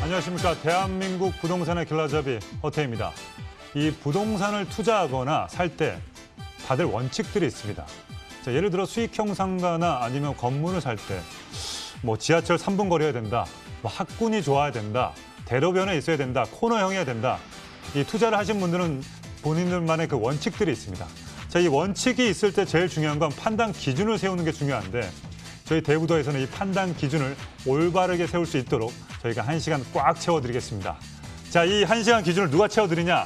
안녕하십니까. 대한민국 부동산의 길라잡이 허태입니다. 이 부동산을 투자하거나 살 때 다들 원칙들이 있습니다. 자, 예를 들어 수익형 상가나 아니면 건물을 살 때 뭐 지하철 3분 거리여야 된다, 뭐 학군이 좋아야 된다, 대로변에 있어야 된다, 코너형이어야 된다. 이 투자를 하신 분들은 본인들만의 그 원칙들이 있습니다. 자, 이 원칙이 있을 때 제일 중요한 건 판단 기준을 세우는 게 중요한데 저희 대부도에서는 이 판단 기준을 올바르게 세울 수 있도록 저희가 1시간 꽉 채워드리겠습니다. 자, 이 1시간 기준을 누가 채워드리냐?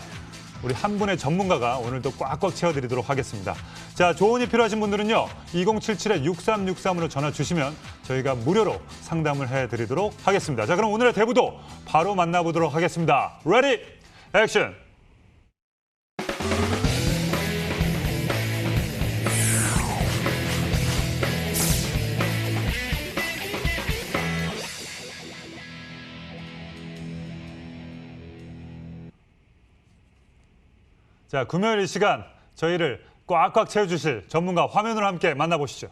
우리 한 분의 전문가가 오늘도 꽉꽉 채워드리도록 하겠습니다. 자, 조언이 필요하신 분들은요. 2077-6363으로 전화 주시면 저희가 무료로 상담을 해드리도록 하겠습니다. 자, 그럼 오늘의 대부도 바로 만나보도록 하겠습니다. 레디, 액션! 자, 금요일 이 시간 저희를 꽉꽉 채워주실 전문가 화면으로 함께 만나보시죠.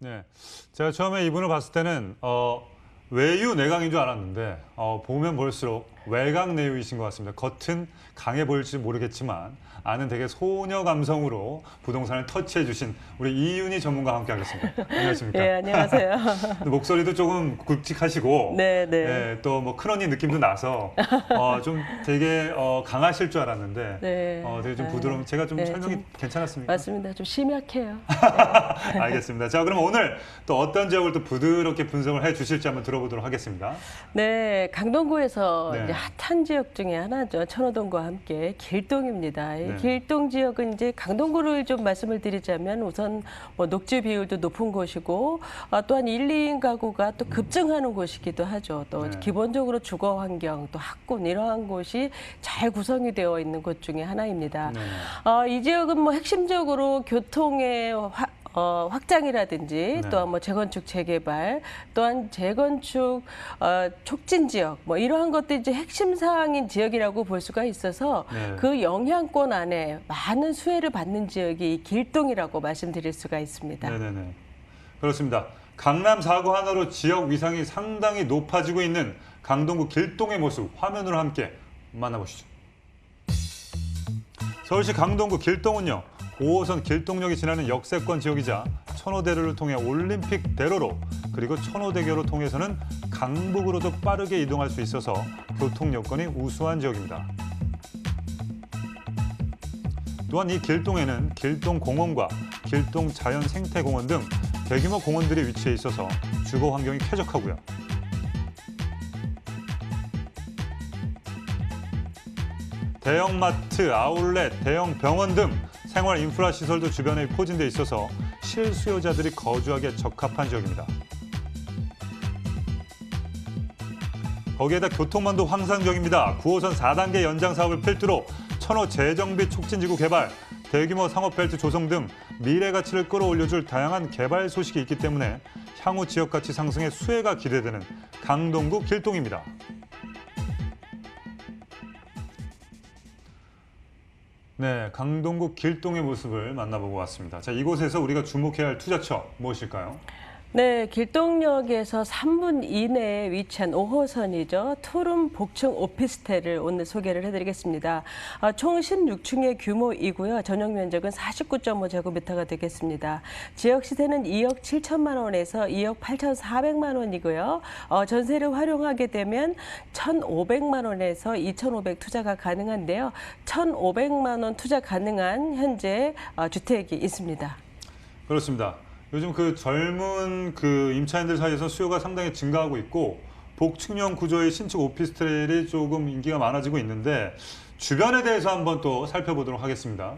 네, 제가 처음에 이분을 봤을 때는 외유 내강인 줄 알았는데 보면 볼수록 외강 내유이신 것 같습니다. 겉은 강해 보일지 모르겠지만 안은 되게 소녀 감성으로 부동산을 터치해 주신 우리 이윤희 전문가와 함께 하겠습니다. 안녕하십니까? 네, 안녕하세요. 목소리도 조금 굵직하시고 네, 네. 또 뭐 큰언니 느낌도 나서 좀 되게 강하실 줄 알았는데 네. 되게 좀 부드러운 제가 좀 네, 설명이 좀 괜찮았습니까? 맞습니다. 좀 심약해요. 알겠습니다. 자, 그럼 오늘 또 어떤 지역을 또 부드럽게 분석을 해 주실지 한번 들어보도록 하겠습니다. 네, 강동구에서 네. 이제 핫한 지역 중에 하나죠. 천호동과 함께 길동입니다. 이 네. 길동 지역은 이제 강동구를 좀 말씀을 드리자면 우선 뭐 녹지 비율도 높은 곳이고 또한 1, 2인 가구가 또 급증하는 곳이기도 하죠. 또 네. 기본적으로 주거 환경, 또 학군 이러한 곳이 잘 구성이 되어 있는 곳 중에 하나입니다. 네. 이 지역은 뭐 핵심적으로 교통의 확장이라든지 네. 또한 뭐 재건축 재개발 또한 재건축 촉진 지역 뭐 이러한 것들이 이제 핵심 사항인 지역이라고 볼 수가 있어서 네. 그 영향권 안에 많은 수혜를 받는 지역이 이 길동이라고 말씀드릴 수가 있습니다. 네네네. 그렇습니다. 강남 4구 하나로 지역 위상이 상당히 높아지고 있는 강동구 길동의 모습 화면으로 함께 만나보시죠. 서울시 강동구 길동은요. 5호선 길동역이 지나는 역세권 지역이자 천호대로를 통해 올림픽대로로 그리고 천호대교로 통해서는 강북으로도 빠르게 이동할 수 있어서 교통 여건이 우수한 지역입니다. 또한 이 길동에는 길동공원과 길동자연생태공원 등 대규모 공원들이 위치해 있어서 주거 환경이 쾌적하고요. 대형마트, 아울렛, 대형 병원 등 생활 인프라 시설도 주변에 포진돼 있어서 실수요자들이 거주하기에 적합한 지역입니다. 거기에다 교통망도 환상적입니다. 9호선 4단계 연장 사업을 필두로 천호 재정비 촉진지구 개발, 대규모 상업벨트 조성 등 미래 가치를 끌어올려줄 다양한 개발 소식이 있기 때문에 향후 지역 가치 상승의 수혜가 기대되는 강동구 길동입니다. 네, 강동구 길동의 모습을 만나보고 왔습니다. 자, 이곳에서 우리가 주목해야 할 투자처 무엇일까요? 네, 길동역에서 3분 이내에 위치한 5호선이죠. 투룸 복층 오피스텔을 오늘 소개를 해드리겠습니다. 총 16층의 규모이고요. 전용 면적은 49.5제곱미터가 되겠습니다. 지역 시세는 2억 7천만 원에서 2억 8,400만 원이고요. 전세를 활용하게 되면 1,500만 원에서 2,500 투자가 가능한데요. 1,500만 원 투자 가능한 현재 주택이 있습니다. 그렇습니다. 요즘 그 젊은 그 임차인들 사이에서 수요가 상당히 증가하고 있고 복층형 구조의 신축 오피스텔이 조금 인기가 많아지고 있는데 주변에 대해서 한번 또 살펴보도록 하겠습니다.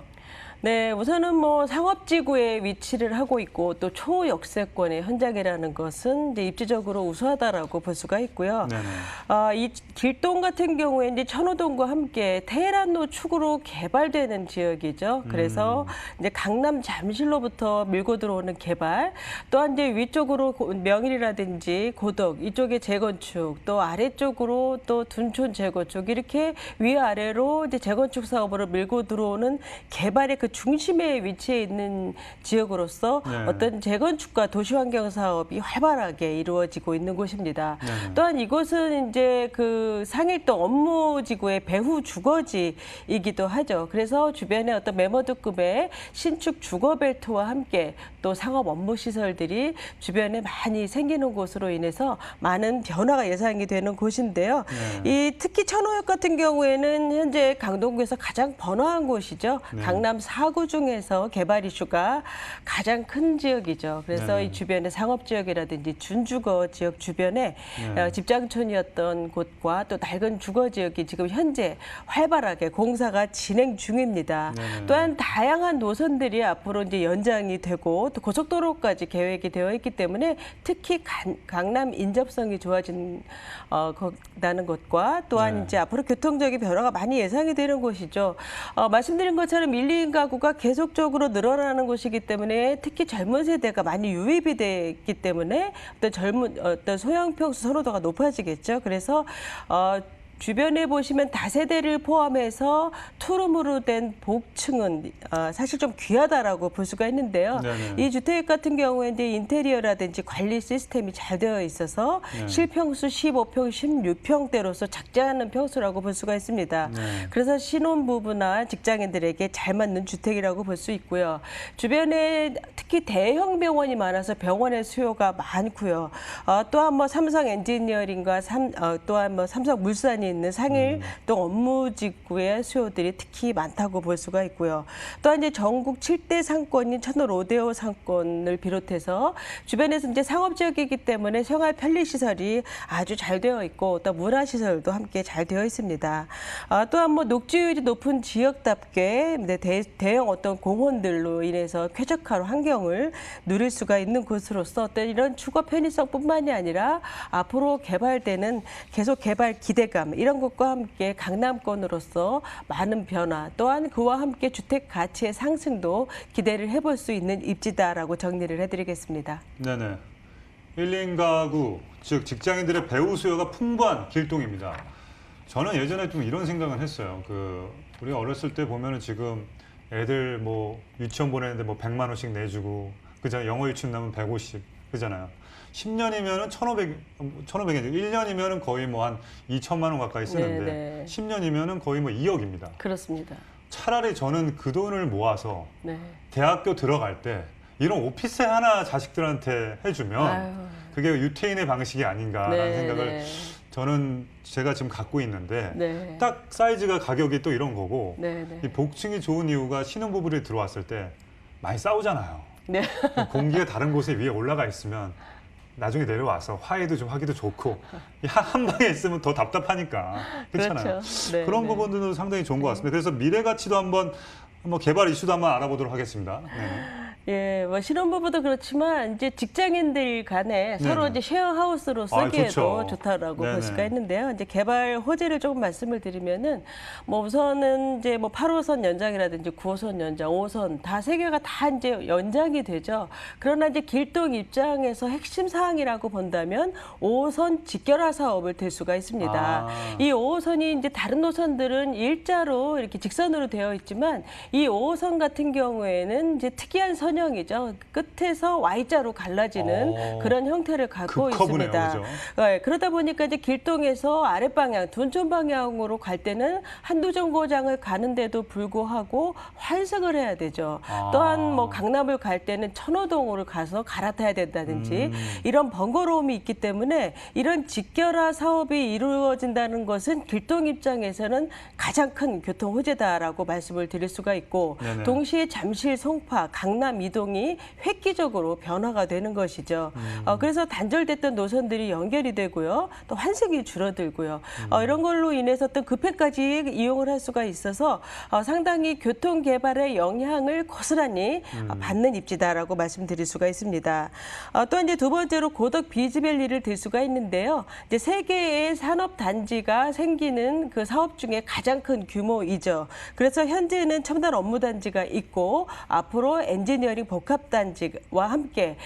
네, 우선은 뭐 상업지구에 위치를 하고 있고 또 초역세권의 현장이라는 것은 이제 입지적으로 우수하다라고 볼 수가 있고요. 네네. 이 길동 같은 경우에 이제 천호동과 함께 테헤란로 축으로 개발되는 지역이죠. 그래서 이제 강남 잠실로부터 밀고 들어오는 개발, 또한 이제 위쪽으로 명일이라든지 고덕 이쪽에 재건축, 또 아래쪽으로 또 둔촌 재건축 이렇게 위아래로 이제 재건축 사업으로 밀고 들어오는 개발의 그 중심에 위치해 있는 지역으로서 네. 어떤 재건축과 도시환경 사업이 활발하게 이루어지고 있는 곳입니다. 네. 또한 이곳은 이제 그 상일동 업무지구의 배후 주거지이기도 하죠. 그래서 주변에 어떤 매머드급의 신축 주거벨트와 함께 또 상업 업무 시설들이 주변에 많이 생기는 곳으로 인해서 많은 변화가 예상이 되는 곳인데요. 네. 이 특히 천호역 같은 경우에는 현재 강동구에서 가장 번화한 곳이죠. 네. 강남 4구 중에서 개발 이슈가 가장 큰 지역이죠. 그래서 네. 이 주변의 상업 지역이라든지 준주거 지역 주변에 네. 집장촌이었던 곳과 또 낡은 주거 지역이 지금 현재 활발하게 공사가 진행 중입니다. 네. 또한 다양한 노선들이 앞으로 이제 연장이 되고 또 고속도로까지 계획이 되어 있기 때문에 특히 강남 인접성이 좋아진다는 것과 또한 네. 이제 앞으로 교통적인 변화가 많이 예상이 되는 곳이죠. 말씀드린 것처럼 1인 가구가 계속적으로 늘어나는 곳이기 때문에 특히 젊은 세대가 많이 유입이 됐기 때문에 어떤 소형 평수 선호도가 높아지겠죠. 그래서 주변에 보시면 다세대를 포함해서 투룸으로 된 복층은 사실 좀 귀하다라고 볼 수가 있는데요. 네네. 이 주택 같은 경우에 이제 인테리어라든지 관리 시스템이 잘 되어 있어서 네. 실평수 15평, 16평대로서 작지 않은 평수라고 볼 수가 있습니다. 네. 그래서 신혼부부나 직장인들에게 잘 맞는 주택이라고 볼 수 있고요. 주변에 특히 대형 병원이 많아서 병원의 수요가 많고요. 또한 뭐 삼성 엔지니어링과 또한 뭐 삼성물산이 있는 상일동 업무지구의 수요들이 특히 많다고 볼 수가 있고요. 또한 이제 전국 7대 상권인 천호 로데오 상권을 비롯해서 주변에서 이제 상업지역이기 때문에 생활 편리시설이 아주 잘 되어 있고 또 문화시설도 함께 잘 되어 있습니다. 또한 뭐 녹지율이 높은 지역답게 대형 어떤 공원들로 인해서 쾌적한 환경을 누릴 수가 있는 곳으로서 어떤 이런 주거 편의성뿐만이 아니라 앞으로 개발되는 계속 개발 기대감 이런 것과 함께 강남권으로서 많은 변화 또한 그와 함께 주택 가치의 상승도 기대를 해볼 수 있는 입지다라고 정리를 해드리겠습니다. 네네. 1인 가구, 즉 직장인들의 배우 수요가 풍부한 길동입니다. 저는 예전에 좀 이런 생각을 했어요. 우리가 어렸을 때 보면은 지금 애들 뭐 유치원 보내는데 뭐 100만 원씩 내주고 그잖아요. 영어 유치원 나면 150 그잖아요. 10년이면은 1,500엔, 1년이면은 거의 뭐 한 2천만 원 가까이 쓰는데 네네. 10년이면은 거의 뭐 2억입니다. 그렇습니다. 차라리 저는 그 돈을 모아서 네. 대학교 들어갈 때 이런 오피스 하나 자식들한테 해주면 아유. 그게 유태인의 방식이 아닌가라는 네, 생각을 네. 저는 제가 지금 갖고 있는데 네. 딱 사이즈가 가격이 또 이런 거고 네, 네. 이 복층이 좋은 이유가 신혼부부들이 들어왔을 때 많이 싸우잖아요. 네. 공기가 다른 곳에 위에 올라가 있으면 나중에 내려와서 화해도 좀 하기도 좋고 한 방에 있으면 더 답답하니까 그렇잖아요. 그렇죠. 네, 그런 네. 부분들도 상당히 좋은 것 같습니다. 그래서 미래 가치도 한번 개발 이슈도 한번 알아보도록 하겠습니다. 네. 예, 뭐 신혼부부도 그렇지만 이제 직장인들 간에 서로 네네. 이제 쉐어하우스로 아, 쓰기에도 좋죠. 좋다라고 네네. 볼 수가 있는데요. 이제 개발 호재를 조금 말씀을 드리면은 뭐 우선은 이제 뭐 8호선 연장이라든지 9호선 연장, 5호선 다 세 개가 다 이제 연장이 되죠. 그러나 이제 길동 입장에서 핵심 사항이라고 본다면 5호선 직결화 사업을 될 수가 있습니다. 아. 이 5호선이 이제 다른 노선들은 일자로 이렇게 직선으로 되어 있지만 이 5호선 같은 경우에는 이제 특이한 선형이죠. 끝에서 Y자로 갈라지는 그런 형태를 갖고 급커브네요, 있습니다. 그죠? 네, 그러다 보니까 이제 길동에서 아랫방향, 둔촌 방향으로 갈 때는 한두 정거장을 가는데도 불구하고 환승을 해야 되죠. 아. 또한 뭐 강남을 갈 때는 천호동으로 가서 갈아타야 된다든지 이런 번거로움이 있기 때문에 이런 직결화 사업이 이루어진다는 것은 길동 입장에서는 가장 큰 교통 호재다라고 말씀을 드릴 수가 있고 네네. 동시에 잠실, 송파, 강남 이동이 획기적으로 변화가 되는 것이죠. 그래서 단절됐던 노선들이 연결이 되고요. 또 환승이 줄어들고요. 이런 걸로 인해서 어떤 급행까지 이용을 할 수가 있어서 상당히 교통 개발에 영향을 고스란히 받는 입지다라고 말씀드릴 수가 있습니다. 또 이제 두 번째로 고덕 비즈밸리를 들 수가 있는데요. 이제 세 개의 산업 단지가 생기는 그 사업 중에 가장 큰 규모이죠. 그래서 현재는 첨단 업무 단지가 있고 앞으로 엔지니어링 복합 단지와 함께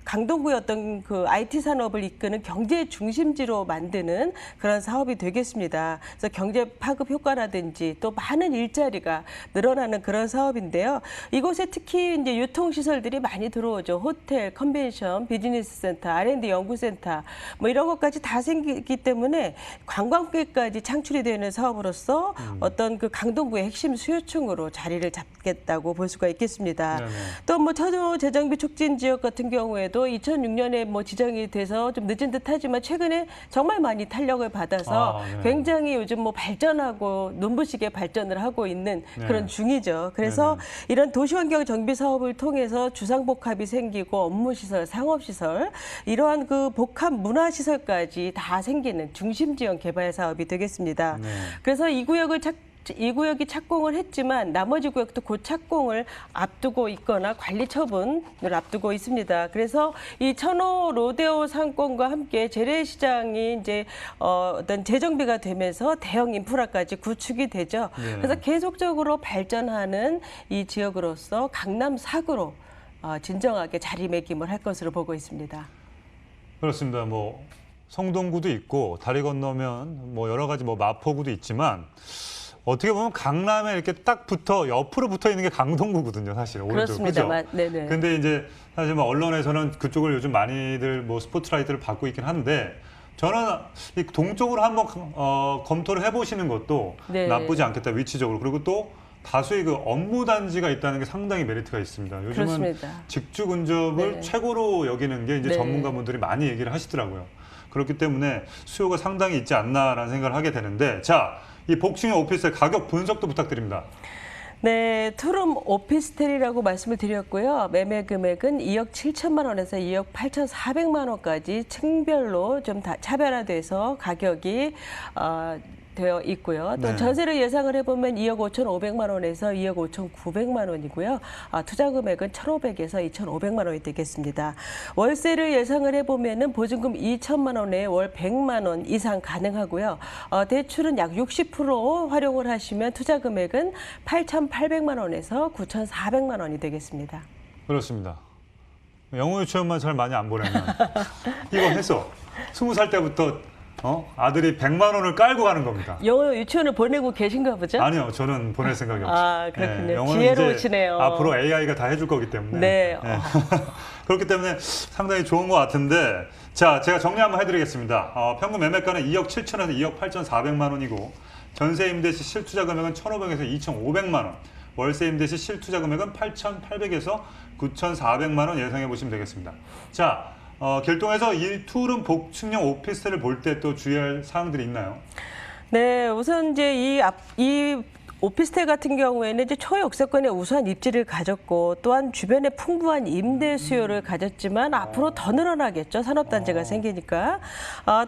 강동구의 어떤 그 IT 산업을 이끄는 경제 중심지로 만드는 그런 사업이 되겠습니다. 그래서 경제 파급 효과라든지 또 많은 일자리가 늘어나는 그런 사업인데요. 이곳에 특히 이제 유통 시설들이 많이 들어오죠. 호텔, 컨벤션, 비즈니스 센터, R&D 연구센터 뭐 이런 것까지 다 생기기 때문에 관광객까지 창출이 되는 사업으로서 어떤 그 강동구의 핵심 수요층으로 자리를 잡겠다고 볼 수가 있겠습니다. 또 뭐 천호 재정비 촉진 지역 같은 경우에도 2006년에 뭐 지정이 돼서 좀 늦은 듯하지만 최근에 정말 많이 탄력을 받아서 굉장히 요즘 뭐 발전하고 눈부시게 발전을 하고 있는 그런 중이죠. 그래서 이런 도시환경 정비 사업을 통해서 주상복합이 생기고 업무시설, 상업시설 이러한 그 복합 문화시설까지 다 생기는 중심지역 개발 사업이 되겠습니다. 그래서 이 구역이 착공을 했지만 나머지 구역도 곧 착공을 앞두고 있거나 관리 처분을 앞두고 있습니다. 그래서 이 천호 로데오 상권과 함께 재래시장이 이제 어떤 재정비가 되면서 대형 인프라까지 구축이 되죠. 그래서 계속적으로 발전하는 이 지역으로서 강남 4구로 진정하게 자리매김을 할 것으로 보고 있습니다. 그렇습니다. 뭐 성동구도 있고 다리 건너면 뭐 여러 가지 뭐 마포구도 있지만 어떻게 보면 강남에 이렇게 딱 옆으로 붙어 있는 게 강동구거든요, 사실. 그렇습니다만, 네네. 근데 이제 사실 뭐 언론에서는 그쪽을 요즘 많이들 뭐 스포트라이트를 받고 있긴 한데 저는 이 동쪽으로 한번 검토를 해보시는 것도 나쁘지 않겠다, 위치적으로. 그리고 또 다수의 그 업무 단지가 있다는 게 상당히 메리트가 있습니다. 요즘은 그렇습니다. 직주 근접을 최고로 여기는 게 이제 전문가분들이 많이 얘기를 하시더라고요. 그렇기 때문에 수요가 상당히 있지 않나라는 생각을 하게 되는데, 자, 이 복층의 오피스텔 가격 분석도 부탁드립니다. 네, 투룸 오피스텔이라고 말씀을 드렸고요. 매매 금액은 2억 7천만 원에서 2억 8,400만 원까지 층별로 좀 다 차별화돼서 가격이 되어 있고요. 또 전세를 예상을 해보면 2억 5,500만 원에서 2억 5,900만 원이고요. 투자 금액은 1,500에서 2,500만 원이 되겠습니다. 월세를 예상을 해보면은 보증금 2천만 원에 월 100만 원 이상 가능하고요. 대출은 약 60% 활용을 하시면 투자 금액은 8,800만 원에서 9,400만 원이 되겠습니다. 그렇습니다. 영어 유치원만 잘 많이 안 보내면 이거 해서 20살 때부터 아들이 100만 원을 깔고 가는 겁니다. 영어 유치원을 보내고 계신가 보죠? 아니요, 저는 보낼 생각이 없어요. 그렇군요. 영어는 지혜로우시네요. 이제 앞으로 AI가 다 해줄 거기 때문에. 네. 그렇기 때문에 상당히 좋은 것 같은데, 자, 제가 정리 한번 해드리겠습니다. 평균 매매가는 2억 7천에서 2억 8,400만 원이고, 전세 임대 시 실투자 금액은 1,500에서 2,500만 원, 월세 임대 시 실투자 금액은 8,800에서 9,400만 원 예상해 보시면 되겠습니다. 자. 결동해서 이 투룸 복층형 오피스텔을 볼 때 또 주의할 사항들이 있나요? 네, 우선 이제 이 오피스텔 같은 경우에는 이제 초역세권의 우수한 입지를 가졌고 또한 주변에 풍부한 임대 수요를 가졌지만 앞으로 더 늘어나겠죠. 산업단지가 생기니까.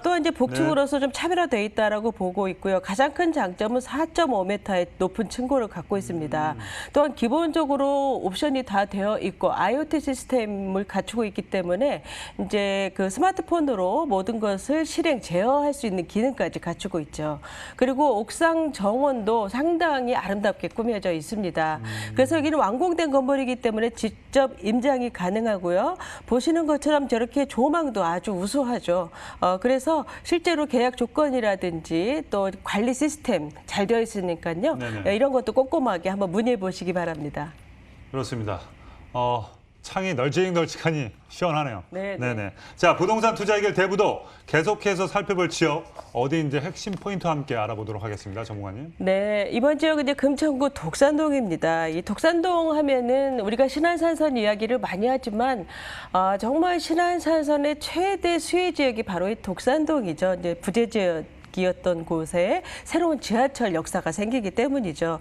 또한 이제 복층으로서 좀 차별화되어 있다라고 보고 있고요. 가장 큰 장점은 4.5m의 높은 층고를 갖고 있습니다. 또한 기본적으로 옵션이 다 되어 있고 IoT 시스템을 갖추고 있기 때문에 이제 그 스마트폰으로 모든 것을 실행 제어할 수 있는 기능까지 갖추고 있죠. 그리고 옥상 정원도 상당히 아름답게 꾸며져 있습니다. 그래서 여기는 완공된 건물이기 때문에 직접 임장이 가능하고요. 보시는 것처럼 저렇게 조망도 아주 우수하죠. 그래서 실제로 계약 조건이라든지 또 관리 시스템 잘 되어 있으니까요. 이런 것도 꼼꼼하게 한번 문의해 보시기 바랍니다. 그렇습니다. 창이 널찍널찍하니 시원하네요. 네네. 자, 부동산 투자 해결 대부도 계속해서 살펴볼 지역 어디 이제 핵심 포인트와 함께 알아보도록 하겠습니다, 전문가님. 네, 이번 지역은 이제 금천구 독산동입니다. 이 독산동 하면은 우리가 신안산선 이야기를 많이 하지만 정말 신안산선의 최대 수혜 지역이 바로 이 독산동이죠. 이제 부재 지역. 국이었던 곳에 새로운 지하철 역사가 생기기 때문이죠.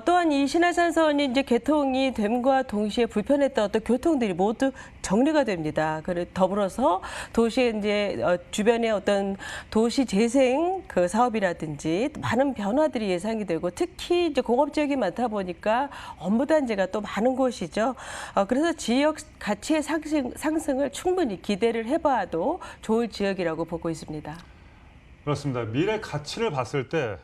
또한 이 신안산선이 이제 개통이 됨과 동시에 불편했던 어떤 교통들이 모두 정리가 됩니다. 더불어서 도시의 이제 주변의 어떤 도시 재생 그 사업이라든지 많은 변화들이 예상이 되고 특히 이제 공업 지역이 많다 보니까 업무 단지가 또 많은 곳이죠. 그래서 지역 가치의 상승을 충분히 기대를 해봐도 좋을 지역이라고 보고 있습니다. 그렇습니다. 미래 가치를 봤을 때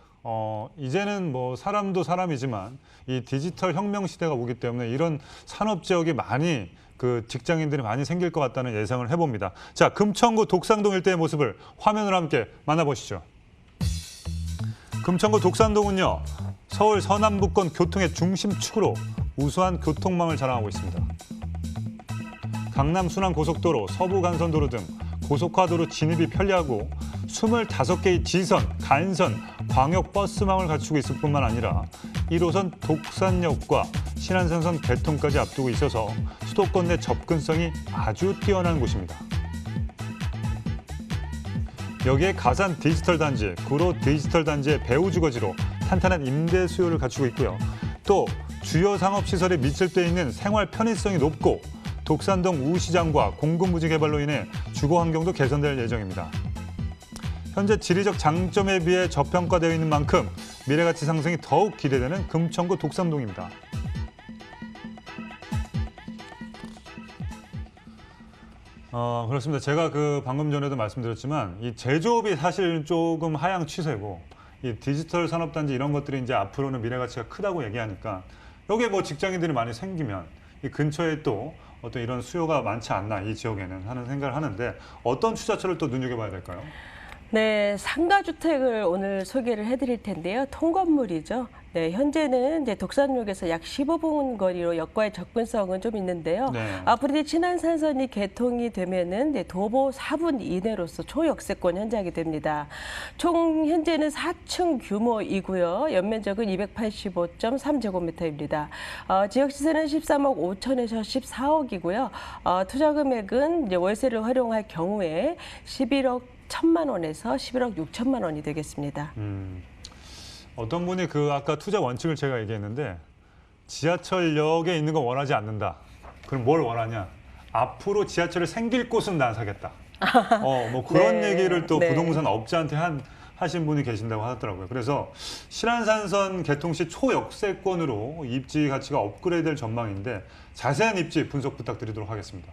이제는 뭐 사람도 사람이지만 이 디지털 혁명 시대가 오기 때문에 이런 산업 지역이 많이 그 직장인들이 많이 생길 것 같다는 예상을 해봅니다. 자, 금천구 독산동 일대의 모습을 화면으로 함께 만나보시죠. 금천구 독산동은요, 서울 서남부권 교통의 중심축으로 우수한 교통망을 자랑하고 있습니다. 강남 순환고속도로, 서부간선도로 등 고속화도로 진입이 편리하고 25개의 지선, 간선, 광역버스망을 갖추고 있을 뿐만 아니라 1호선 독산역과 신안산선 개통까지 앞두고 있어서 수도권 내 접근성이 아주 뛰어난 곳입니다. 여기에 가산 디지털 단지, 구로 디지털 단지의 배후 주거지로 탄탄한 임대 수요를 갖추고 있고요. 또 주요 상업시설에 밀집돼 있는 생활 편의성이 높고 독산동 우시장과 공급무지 개발로 인해 주거 환경도 개선될 예정입니다. 현재 지리적 장점에 비해 저평가되어 있는 만큼 미래가치 상승이 더욱 기대되는 금천구 독산동입니다. 그렇습니다. 제가 방금 전에도 말씀드렸지만 이 제조업이 사실 조금 하향 추세고 이 디지털 산업단지 이런 것들이 이제 앞으로는 미래가치가 크다고 얘기하니까 여기에 뭐 직장인들이 많이 생기면 이 근처에 또 어떤 이런 수요가 많지 않나 이 지역에는 하는 생각을 하는데 어떤 투자처를 또 눈여겨봐야 될까요? 네, 상가주택을 오늘 소개를 해드릴 텐데요. 통건물이죠. 네, 현재는 이제 독산역에서 약 15분 거리로 역과의 접근성은 좀 있는데요. 네. 앞으로 이제 친안산선이 개통이 되면은 도보 4분 이내로서 초역세권 현장이 됩니다. 총 현재는 4층 규모이고요. 연면적은 285.3제곱미터입니다. 지역 시세는 13억 5천에서 14억이고요. 투자 금액은 이제 월세를 활용할 경우에 11억 1천만 원에서 11억 6천만 원이 되겠습니다. 어떤 분이 아까 투자 원칙을 제가 얘기했는데 지하철역에 있는 거 원하지 않는다. 그럼 뭘 원하냐? 앞으로 지하철이 생길 곳은 난 사겠다. 뭐 그런 네, 얘기를 또 네. 부동산 업자한테 하신 분이 계신다고 하더라고요. 그래서 신안산선 개통 시 초역세권으로 입지 가치가 업그레이드될 전망인데 자세한 입지 분석 부탁드리도록 하겠습니다.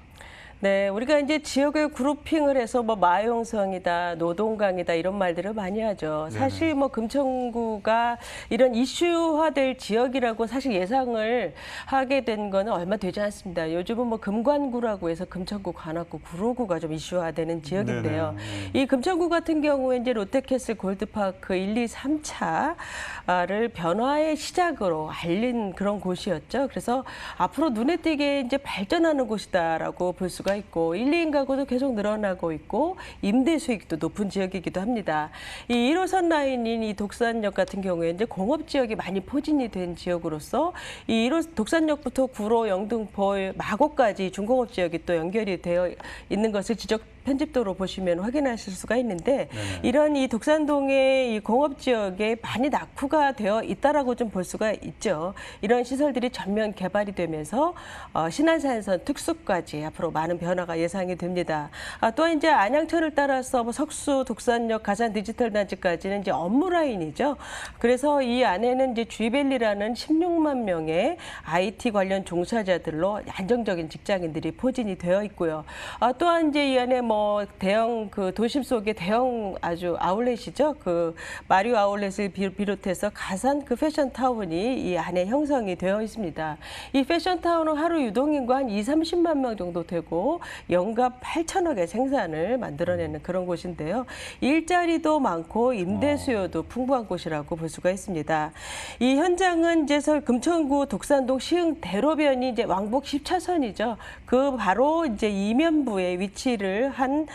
네, 우리가 이제 지역을 그룹핑을 해서 뭐 마용성이다, 노동강이다 이런 말들을 많이 하죠. 사실 뭐 금천구가 이런 이슈화될 지역이라고 사실 예상을 하게 된 거는 얼마 되지 않습니다. 요즘은 뭐 금관구라고 해서 금천구, 관악구, 구로구가 좀 이슈화되는 지역인데요. 이 금천구 같은 경우에 이제 롯데캐슬 골드파크 1, 2, 3차를 변화의 시작으로 알린 그런 곳이었죠. 그래서 앞으로 눈에 띄게 이제 발전하는 곳이다라고 볼 수가 있고 1, 2인 가구도 계속 늘어나고 있고 임대 수익도 높은 지역이기도 합니다. 이 1호선 라인인 이 독산역 같은 경우에 이제 공업 지역이 많이 포진이 된 지역으로서 이 1호 독산역부터 구로, 영등포, 마곡까지 중공업 지역이 또 연결이 되어 있는 것을 지적 편집도로 보시면 확인하실 수가 있는데 이런 이 독산동의 이 공업 지역에 많이 낙후가 되어 있다라고 좀 볼 수가 있죠. 이런 시설들이 전면 개발이 되면서 신안산선 특수까지 앞으로 많은 변화가 예상이 됩니다. 또한 이제 안양철을 따라서 뭐 석수, 독산역, 가산 디지털 단지까지는 이제 업무 라인이죠. 그래서 이 안에는 이제 G밸리라는 16만 명의 IT 관련 종사자들로 안정적인 직장인들이 포진이 되어 있고요. 또한 이제 이 안에 뭐 대형 도심 속의 대형 아주 아울렛이죠. 마리오 아울렛을 비롯해서 가산 패션타운이 이 안에 형성이 되어 있습니다. 이 패션타운은 하루 유동인구 한 30만 명 정도 되고 연간 8천억의 생산을 만들어내는 그런 곳인데요. 일자리도 많고 임대 수요도 풍부한 곳이라고 볼 수가 있습니다. 이 현장은 이제 금천구 독산동 시흥 대로변이 이제 왕복 10차선이죠. 바로 이제 이면부에 위치를 한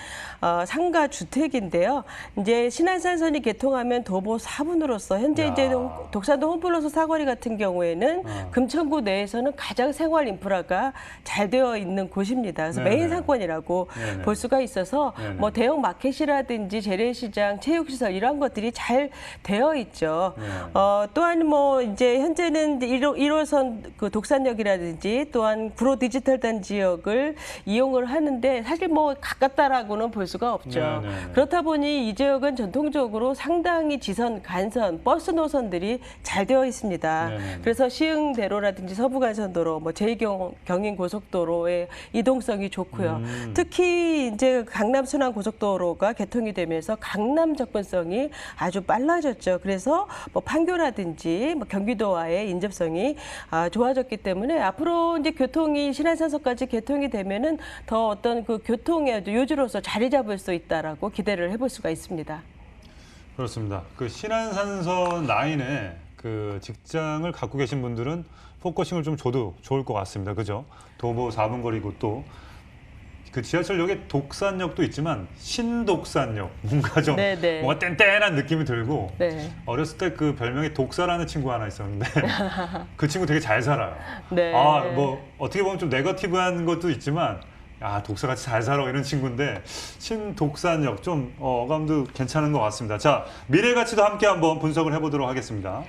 상가 주택인데요. 이제 신안산선이 개통하면 도보 4분으로서 현재 야. 이제 독산동 홈플러스 사거리 같은 경우에는 금천구 내에서는 가장 생활 인프라가 잘 되어 있는 곳입니다. 그래서 네네. 메인 상권이라고 네네. 볼 수가 있어서 네네. 뭐 대형 마켓이라든지 재래시장, 체육시설 이런 것들이 잘 되어 있죠. 네. 또한 뭐 이제 현재는 1호선 그 독산역이라든지 또한 구로 디지털단 지역을 이용을 하는데 사실 뭐 가깝다라고는 볼 수가 없죠. 네네네. 그렇다 보니 이 지역은 전통적으로 상당히 지선, 간선, 버스 노선들이 잘 되어 있습니다. 네네네. 그래서 시흥대로라든지 서부간선도로, 뭐 제2경인고속도로의 이동성이 좋고요. 특히 이제 강남순환고속도로가 개통이 되면서 강남 접근성이 아주 빨라졌죠. 그래서 뭐 판교라든지 뭐 경기도와의 인접성이 좋아졌기 때문에 앞으로 이제 교통이 신안산선까지 개통이 되면은 더 어떤 그 교통의 요지로서 자리 잡을 수 있다라고 기대를 해볼 수가 있습니다. 그렇습니다. 그 신안산선 라인에 그 직장을 갖고 계신 분들은 포커싱을 좀 줘도 좋을 것 같습니다. 그죠? 도보 4분 거리고 또 그 지하철역에 독산역도 있지만 신독산역 뭔가 좀 네네. 뭔가 뗀뗀한 느낌이 들고 네. 어렸을 때 그 별명이 독사라는 친구 하나 있었는데 그 친구 되게 잘 살아요. 네. 뭐 어떻게 보면 좀 네거티브한 것도 있지만 독사같이 잘 살아 이런 친구인데 신독산역 좀 어감도 괜찮은 것 같습니다. 자, 미래 가치도 함께 한번 분석을 해보도록 하겠습니다.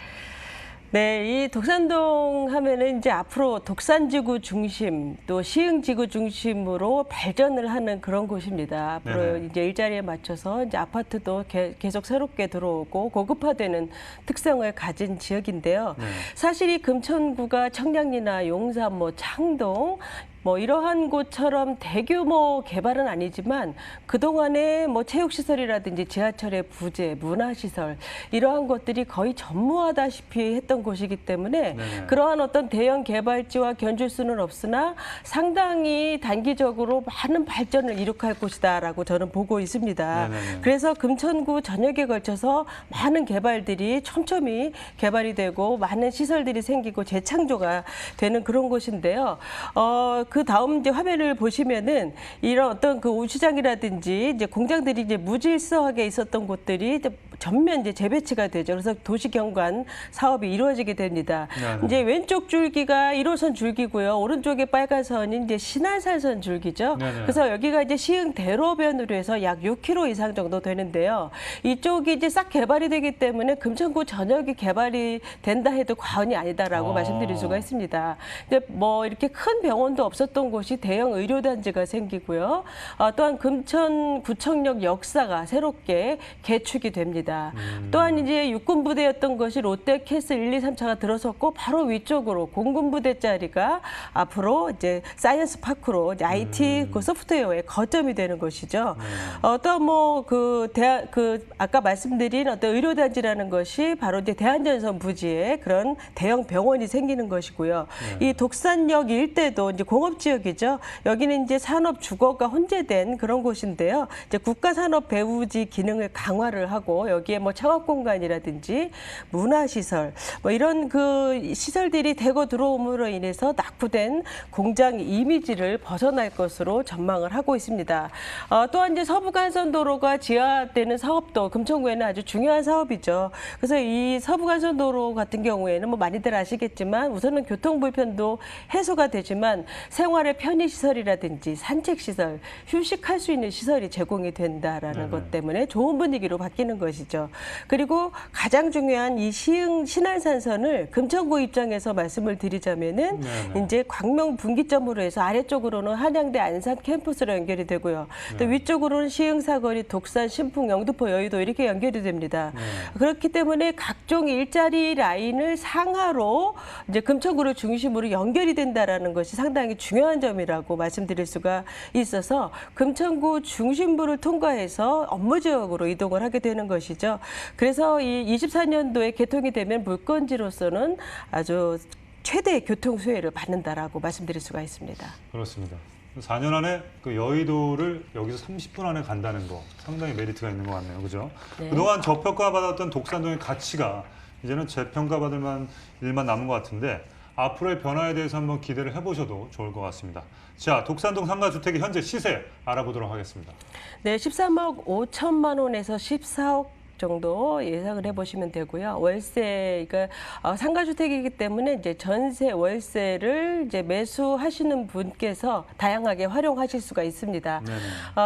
네, 이 독산동 하면은 이제 앞으로 독산지구 중심 또 시흥지구 중심으로 발전을 하는 그런 곳입니다. 앞으로 네네. 이제 일자리에 맞춰서 이제 아파트도 계속 새롭게 들어오고 고급화되는 특성을 가진 지역인데요. 네. 사실 이 금천구가 청량리나 용산, 뭐 창동 뭐 이러한 곳처럼 대규모 개발은 아니지만 그동안에 뭐 체육시설이라든지 지하철의 부재, 문화시설 이러한 것들이 거의 전무하다시피 했던 곳이기 때문에 네네. 그러한 어떤 대형 개발지와 견줄 수는 없으나 상당히 단기적으로 많은 발전을 이룩할 곳이다라고 저는 보고 있습니다. 네네네. 그래서 금천구 전역에 걸쳐서 많은 개발들이 촘촘히 개발이 되고 많은 시설들이 생기고 재창조가 되는 그런 곳인데요. 그 다음 이제 화면을 보시면은 이런 어떤 그 우시장이라든지 이제 공장들이 이제 무질서하게 있었던 곳들이 이제 전면 이제 재배치가 되죠. 그래서 도시경관 사업이 이루어지게 됩니다. 네네. 이제 왼쪽 줄기가 1호선 줄기고요. 오른쪽에 빨간 선이 이제 신안산선 줄기죠. 네네. 그래서 여기가 이제 시흥대로변으로 해서 약 6km 이상 정도 되는데요. 이쪽이 이제 싹 개발이 되기 때문에 금천구 전역이 개발이 된다 해도 과언이 아니다라고 말씀드릴 수가 있습니다. 근데 뭐 이렇게 큰 병원도 없었던 곳이 대형 의료단지가 생기고요. 또한 금천구청역 역사가 새롭게 개축이 됩니다. 또한 이제 육군부대였던 것이 롯데캐슬 1, 2, 3차가 들어섰고 바로 위쪽으로 공군부대 자리가 앞으로 이제 사이언스 파크로 이제 IT 그 소프트웨어의 거점이 되는 것이죠. 또 뭐 그 아까 말씀드린 어떤 의료단지라는 것이 바로 이제 대한전선 부지에 그런 대형 병원이 생기는 것이고요. 이 독산역 일대도 이제 공업지역이죠. 여기는 이제 산업 주거가 혼재된 그런 곳인데요. 이제 국가산업 배후지 기능을 강화를 하고 여기에 뭐 창업 공간이라든지 문화시설 뭐 이런 그 시설들이 대거 들어옴으로 인해서 낙후된 공장 이미지를 벗어날 것으로 전망을 하고 있습니다. 또한 이제 서부간선도로가 지하되는 사업도 금천구에는 아주 중요한 사업이죠. 그래서 이 서부간선도로 같은 경우에는 뭐 많이들 아시겠지만 우선은 교통 불편도 해소가 되지만 생활의 편의시설이라든지 산책시설, 휴식할 수 있는 시설이 제공이 된다라는 것 때문에 좋은 분위기로 바뀌는 것이죠. 그리고 가장 중요한 이 신안산선을 금천구 입장에서 말씀을 드리자면은 이제 광명 분기점으로 해서 아래쪽으로는 한양대 안산 캠퍼스로 연결이 되고요. 또 위쪽으로는 시흥사거리, 독산, 신풍, 영등포, 여의도 이렇게 연결이 됩니다. 그렇기 때문에 각종 일자리 라인을 상하로 이제 금천구를 중심으로 연결이 된다라는 것이 상당히 중요한 점이라고 말씀드릴 수가 있어서 금천구 중심부를 통과해서 업무 지역으로 이동을 하게 되는 것이죠. 그래서 이 24년도에 개통이 되면 물건지로서는 아주 최대의 교통 수혜를 받는다라고 말씀드릴 수가 있습니다. 그렇습니다. 4년 안에 그 여의도를 여기서 30분 안에 간다는 거 상당히 메리트가 있는 것 같네요. 그죠? 네. 그동안 저평가받았던 독산동의 가치가 이제는 재평가받을 만 일만 남은 것 같은데 앞으로의 변화에 대해서 한번 기대를 해보셔도 좋을 것 같습니다. 자, 독산동 상가주택의 현재 시세 알아보도록 하겠습니다. 네, 13억 5천만 원에서 14억 정도 예상을 해보시면 되고요. 월세, 그러니까 상가주택이기 때문에 이제 전세, 월세를 이제 매수하시는 분께서 다양하게 활용하실 수가 있습니다.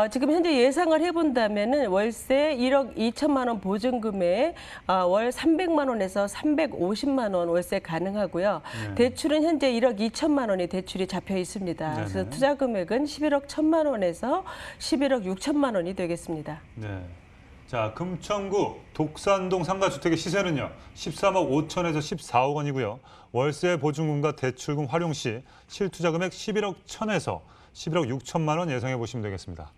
지금 현재 예상을 해본다면은 월세 1억 2천만 원 보증금에 월 300만 원에서 350만 원 월세 가능하고요. 대출은 현재 1억 2천만 원이 대출이 잡혀 있습니다. 그래서 투자 금액은 11억 1천만 원에서 11억 6천만 원이 되겠습니다. 네. 자, 금천구 독산동 상가주택의 시세는요. 13억 5천에서 14억 원이고요. 월세 보증금과 대출금 활용 시 실투자 금액 11억 1천에서 11억 6천만 원 예상해 보시면 되겠습니다.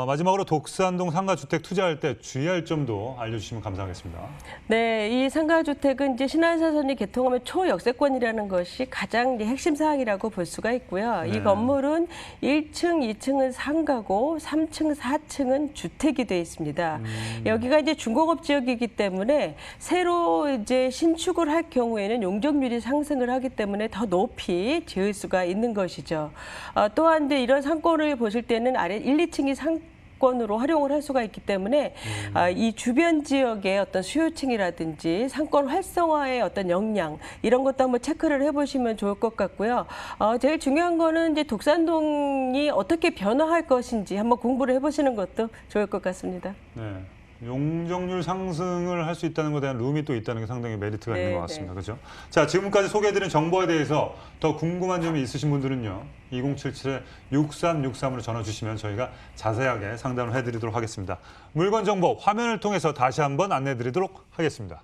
마지막으로 독산동 상가주택 투자할 때 주의할 점도 알려주시면 감사하겠습니다. 네, 이 상가주택은 이제 신안사선이 개통하면 초역세권이라는 것이 가장 이제 핵심 사항이라고 볼 수가 있고요. 이 건물은 1층, 2층은 상가고 3층, 4층은 주택이 되어 있습니다. 여기가 이제 중공업 지역이기 때문에 새로 이제 신축을 할 경우에는 용적률이 상승을 하기 때문에 더 높이 지을 수가 있는 것이죠. 또한 이제 이런 상권을 보실 때는 아래 1, 2층이 상권으로 활용을 할 수가 있기 때문에 이 주변 지역의 어떤 수요층이라든지 상권 활성화의 어떤 역량 이런 것도 한번 체크를 해보시면 좋을 것 같고요. 제일 중요한 거는 이제 독산동이 어떻게 변화할 것인지 한번 공부를 해보시는 것도 좋을 것 같습니다. 네. 용적률 상승을 할 수 있다는 것에 대한 룸이 또 있다는 게 상당히 메리트가 있는 것 같습니다. 그렇죠? 자, 지금까지 소개해드린 정보에 대해서 더 궁금한 점이 있으신 분들은요. 2077-6363으로 전화 주시면 저희가 자세하게 상담을 해드리도록 하겠습니다. 물건 정보 화면을 통해서 다시 한번 안내해드리도록 하겠습니다.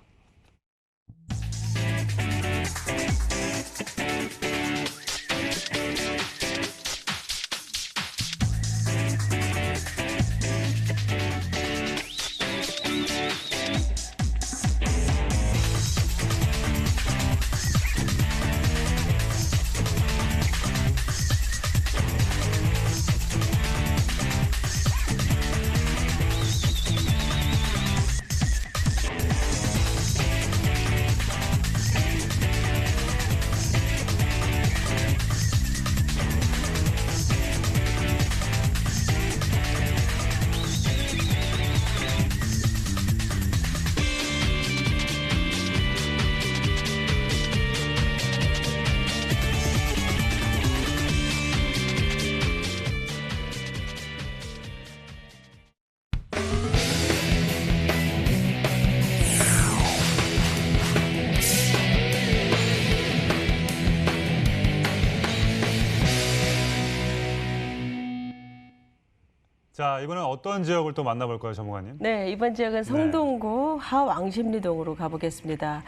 자, 이번엔 어떤 지역을 또 만나볼까요, 전문가님? 네, 이번 지역은 성동구 하왕십리동으로 가보겠습니다.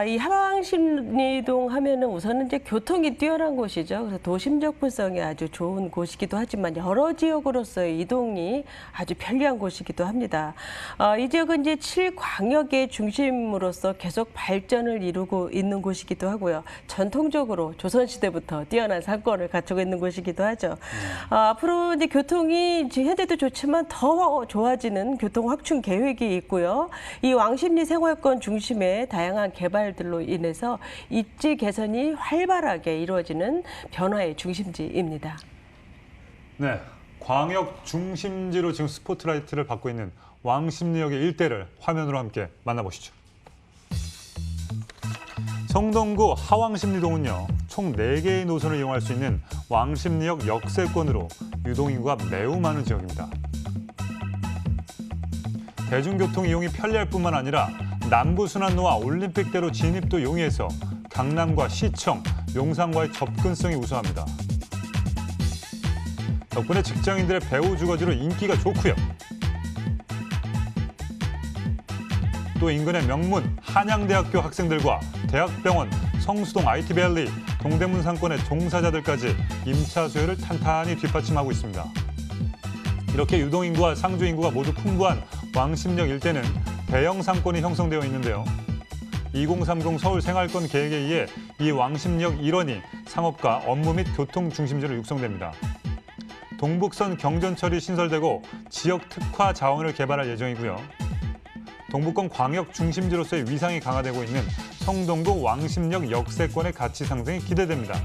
이 하왕십리동 하면은 우선은 이제 교통이 뛰어난 곳이죠. 그래서 도심 접근성이 아주 좋은 곳이기도 하지만 여러 지역으로서의 이동이 아주 편리한 곳이기도 합니다. 이 지역은 이제 7광역의 중심으로서 계속 발전을 이루고 있는 곳이기도 하고요. 전통적으로 조선시대부터 뛰어난 상권을 갖추고 있는 곳이기도 하죠. 앞으로 이제 교통이 이제 현재도 좋지만 더 좋아지는 교통 확충 계획이 있고요. 이 왕십리 생활권 중심의 다양한 개발들로 인해서 입지 개선이 활발하게 이루어지는 변화의 중심지입니다. 네, 광역 중심지로 지금 스포트라이트를 받고 있는 왕십리역의 일대를 화면으로 함께 만나보시죠. 성동구 하왕십리동은요, 총 4개의 노선을 이용할 수 있는 왕십리역 역세권으로 유동인구가 매우 많은 지역입니다. 대중교통 이용이 편리할 뿐만 아니라 남부순환로와 올림픽대로 진입도 용이해서 강남과 시청, 용산과의 접근성이 우수합니다. 덕분에 직장인들의 배후 주거지로 인기가 좋고요. 또 인근의 명문 한양대학교 학생들과 대학병원, 성수동 IT밸리, 동대문 상권의 종사자들까지 임차 수요를 탄탄히 뒷받침하고 있습니다. 이렇게 유동인구와 상주인구가 모두 풍부한 왕십리역 일대는 대형 상권이 형성되어 있는데요. 2030 서울 생활권 계획에 의해 이 왕십리역 일원이 상업과 업무 및 교통 중심지로 육성됩니다. 동북선 경전철이 신설되고 지역 특화 자원을 개발할 예정이고요. 동북권 광역 중심지로서의 위상이 강화되고 있는 성동구 왕십리역 역세권의 가치 상승이 기대됩니다.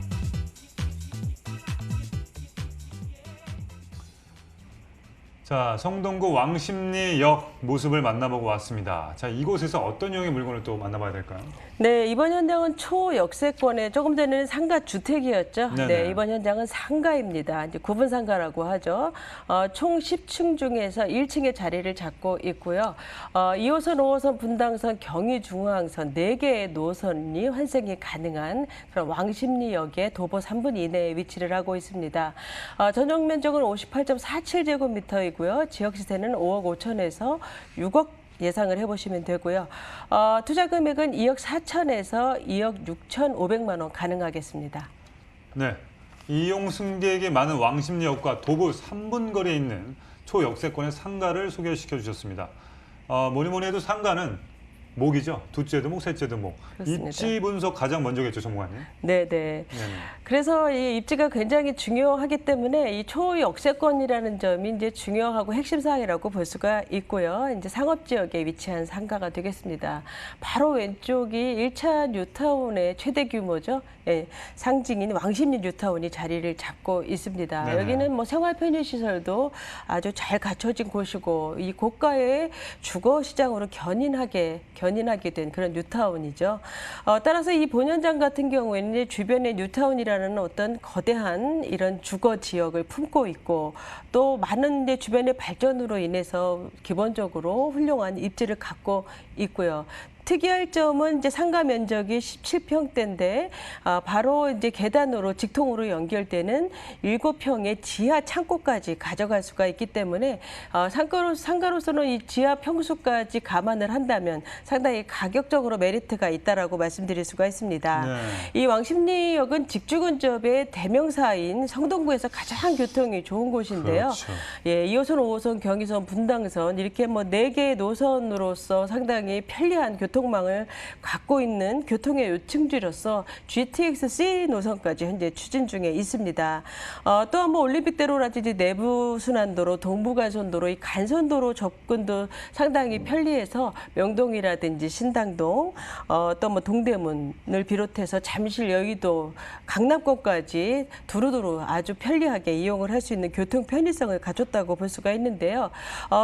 자, 성동구 왕십리역 모습을 만나보고 왔습니다. 자, 이곳에서 어떤 유형의 물건을 또 만나봐야 될까요? 네, 이번 현장은 초역세권에 조금 전에는 상가 주택이었죠. 네네. 네, 이번 현장은 상가입니다. 이제 구분 상가라고 하죠. 총 10층 중에서 1층에 자리를 잡고 있고요. 2호선, 5호선, 분당선, 경의중앙선 4개의 노선이 환승이 가능한 그런 왕십리역의 도보 3분 이내에 위치를 하고 있습니다. 전용 면적은 58.47제곱미터이고요. 지역 시세는 5억 5천에서 6억 예상을 해보시면 되고요. 투자 금액은 2억 4천에서 2억 6천5백만 원 가능하겠습니다. 네, 이용 승객이 많은 왕십리역과 도보 3분 거리에 있는 초역세권의 상가를 소개시켜 주셨습니다. 뭐니 해도 상가는 목이죠. 둘째도 목, 셋째도 목. 그렇습니다. 입지 분석 가장 먼저겠죠, 전문가님? 네네. 네네. 그래서 이 입지가 굉장히 중요하기 때문에 이 초역세권이라는 점이 이제 중요하고 핵심 사항이라고 볼 수가 있고요. 이제 상업 지역에 위치한 상가가 되겠습니다. 바로 왼쪽이 1차 뉴타운의 최대 규모죠. 예, 상징인 왕십리 뉴타운이 자리를 잡고 있습니다. 네네. 여기는 뭐 생활 편의 시설도 아주 잘 갖춰진 곳이고 이 고가의 주거 시장으로 견인하게 된 그런 뉴타운이죠. 따라서 이 본현장 같은 경우에는 이제 주변에 뉴타운이라는 어떤 거대한 이런 주거 지역을 품고 있고 또 많은 이제 주변의 발전으로 인해서 기본적으로 훌륭한 입지를 갖고 있고요. 특이할 점은 이제 상가 면적이 17평대인데 바로 이제 계단으로 직통으로 연결되는 7평의 지하 창고까지 가져갈 수가 있기 때문에 상가로서는 이 지하 평수까지 감안을 한다면 상당히 가격적으로 메리트가 있다라고 말씀드릴 수가 있습니다. 네. 이 왕십리역은 직주 근접의 대명사인 성동구에서 가장 교통이 좋은 곳인데요. 그렇죠. 예, 2호선, 5호선, 경의선, 분당선 이렇게 뭐 4개의 노선으로서 상당히 편리한 교통망을 갖고 있는 교통의 요충지로서 GTX-C 노선까지 현재 추진 중에 있습니다. 또 한 번 올림픽대로라든지 내부순환도로, 동부간선도로, 이 간선도로 접근도 상당히 편리해서 명동이라든지 신당동, 또 뭐 동대문을 비롯해서 잠실, 여의도, 강남권까지 두루두루 아주 편리하게 이용을 할 수 있는 교통 편의성을 갖췄다고 볼 수가 있는데요.